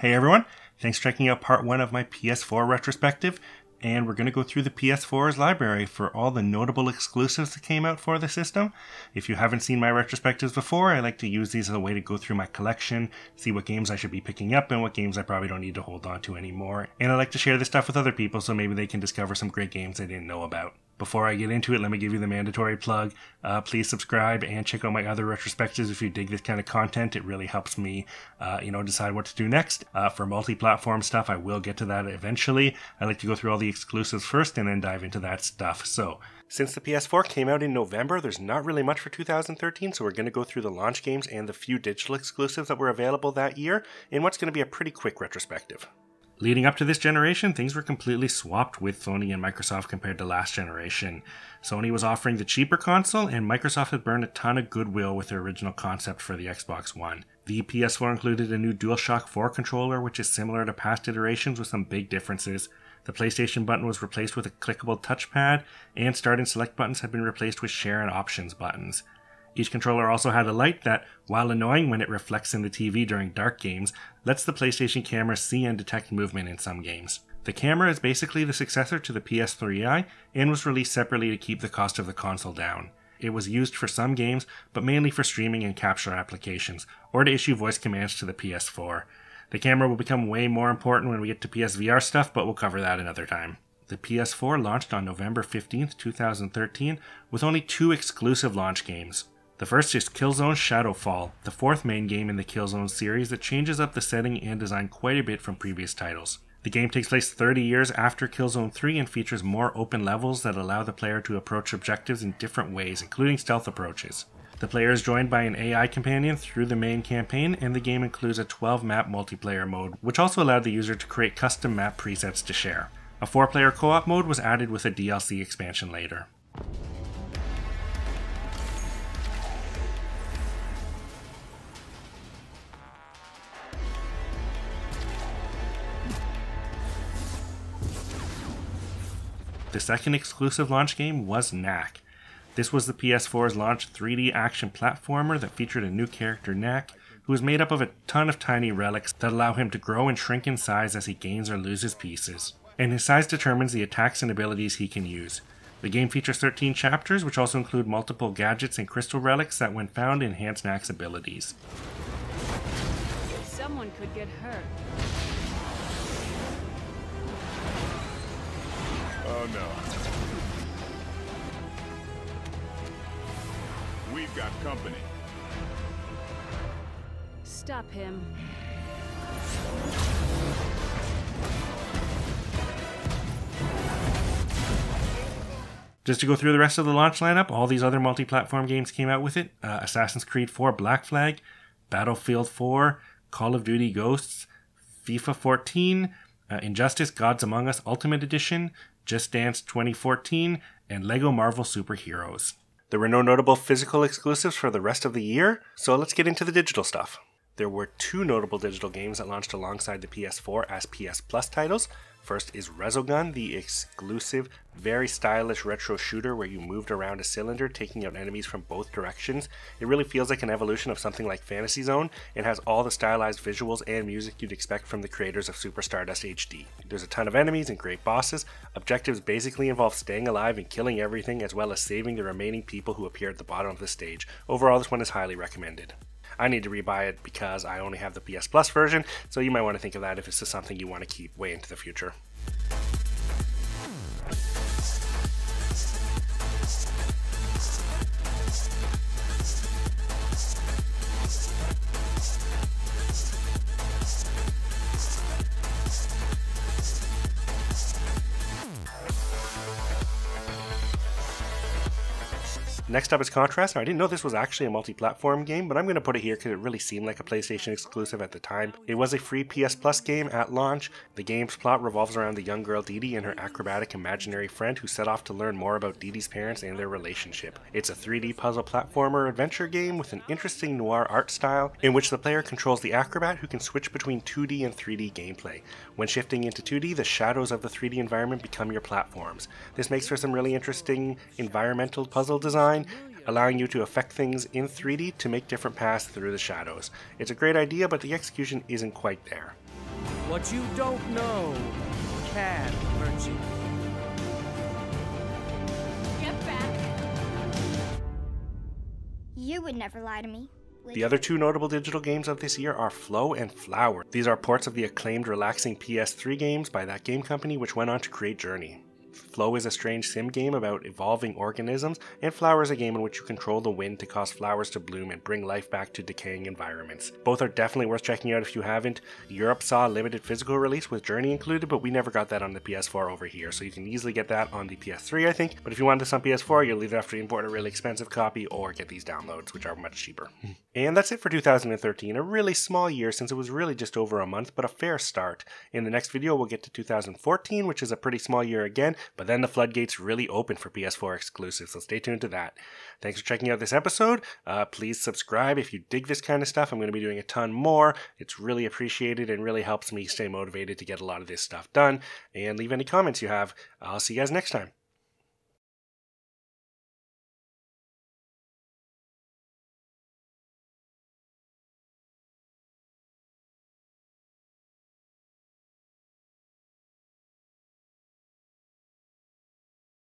Hey everyone, thanks for checking out part 1 of my PS4 retrospective, and we're going to go through the PS4's library for all the notable exclusives that came out for the system. If you haven't seen my retrospectives before, I like to use these as a way to go through my collection, see what games I should be picking up and what games I probably don't need to hold on to anymore. And I like to share this stuff with other people so maybe they can discover some great games they didn't know about. Before I get into it, let me give you the mandatory plug. Please subscribe and check out my other retrospectives if you dig this kind of content. It really helps me, decide what to do next. For multi-platform stuff, I will get to that eventually. I like to go through all the exclusives first and then dive into that stuff. So, since the PS4 came out in November, there's not really much for 2013, so we're going to go through the launch games and the few digital exclusives that were available that year in what's going to be a pretty quick retrospective. Leading up to this generation, things were completely swapped with Sony and Microsoft compared to last generation. Sony was offering the cheaper console, and Microsoft had burned a ton of goodwill with their original concept for the Xbox One. The PS4 included a new DualShock 4 controller, which is similar to past iterations with some big differences. The PlayStation button was replaced with a clickable touchpad, and Start and Select buttons had been replaced with Share and Options buttons. Each controller also had a light that, while annoying when it reflects in the TV during dark games, lets the PlayStation camera see and detect movement in some games. The camera is basically the successor to the PS3i and was released separately to keep the cost of the console down. It was used for some games, but mainly for streaming and capture applications, or to issue voice commands to the PS4. The camera will become way more important when we get to PSVR stuff, but we'll cover that another time. The PS4 launched on November 15th, 2013, with only 2 exclusive launch games. The first is Killzone Shadowfall, the 4th main game in the Killzone series that changes up the setting and design quite a bit from previous titles. The game takes place 30 years after Killzone 3 and features more open levels that allow the player to approach objectives in different ways, including stealth approaches. The player is joined by an AI companion through the main campaign, and the game includes a 12-map multiplayer mode, which also allowed the user to create custom map presets to share. A 4-player co-op mode was added with a DLC expansion later. The second exclusive launch game was Knack. This was the PS4's launch 3D action platformer that featured a new character, Knack, who is made up of a ton of tiny relics that allow him to grow and shrink in size as he gains or loses pieces. And his size determines the attacks and abilities he can use. The game features 13 chapters, which also include multiple gadgets and crystal relics that, when found, enhance Knack's abilities. Someone could get hurt. Oh no. We've got company. Stop him. Just to go through the rest of the launch lineup, all these other multi-platform games came out with it. Assassin's Creed 4 Black Flag, Battlefield 4, Call of Duty Ghosts, FIFA 14, Injustice Gods Among Us Ultimate Edition, Just Dance 2014, and LEGO Marvel Super Heroes. There were no notable physical exclusives for the rest of the year, so let's get into the digital stuff. There were 2 notable digital games that launched alongside the PS4 as PS Plus titles. First is Resogun, the exclusive, very stylish retro shooter where you moved around a cylinder, taking out enemies from both directions. It really feels like an evolution of something like Fantasy Zone, and has all the stylized visuals and music you'd expect from the creators of Super Stardust HD. There's a ton of enemies and great bosses. Objectives basically involve staying alive and killing everything, as well as saving the remaining people who appear at the bottom of the stage. Overall, this one is highly recommended. I need to rebuy it because I only have the PS Plus version, so you might want to think of that if this is something you want to keep way into the future. Next up is Contrast. Now, I didn't know this was actually a multi-platform game, but I'm going to put it here because it really seemed like a PlayStation exclusive at the time. It was a free PS Plus game at launch. The game's plot revolves around the young girl Dee Dee and her acrobatic imaginary friend who set off to learn more about Dee Dee's parents and their relationship. It's a 3D puzzle platformer adventure game with an interesting noir art style in which the player controls the acrobat who can switch between 2D and 3D gameplay. When shifting into 2D, the shadows of the 3D environment become your platforms. This makes for some really interesting environmental puzzle design, allowing you to affect things in 3D to make different paths through the shadows. It's a great idea, but the execution isn't quite there. What you don't know can hurt you. Get back. You would never lie to me. The other two notable digital games of this year are Flow and Flower. These are ports of the acclaimed relaxing PS3 games by that game company, which went on to create Journey. Flow is a strange sim game about evolving organisms, and Flower is a game in which you control the wind to cause flowers to bloom and bring life back to decaying environments. Both are definitely worth checking out if you haven't. Europe saw a limited physical release with Journey included, but we never got that on the PS4 over here, so you can easily get that on the PS3, I think. But if you want this on PS4, you'll either have to import a really expensive copy or get these downloads, which are much cheaper. And that's it for 2013, a really small year since it was really just over a month, but a fair start. In the next video, we'll get to 2014, which is a pretty small year again, but then the floodgates really open for PS4 exclusives, so stay tuned to that. Thanks for checking out this episode. Please subscribe if you dig this kind of stuff. I'm going to be doing a ton more. It's really appreciated and really helps me stay motivated to get a lot of this stuff done. And leave any comments you have. I'll see you guys next time.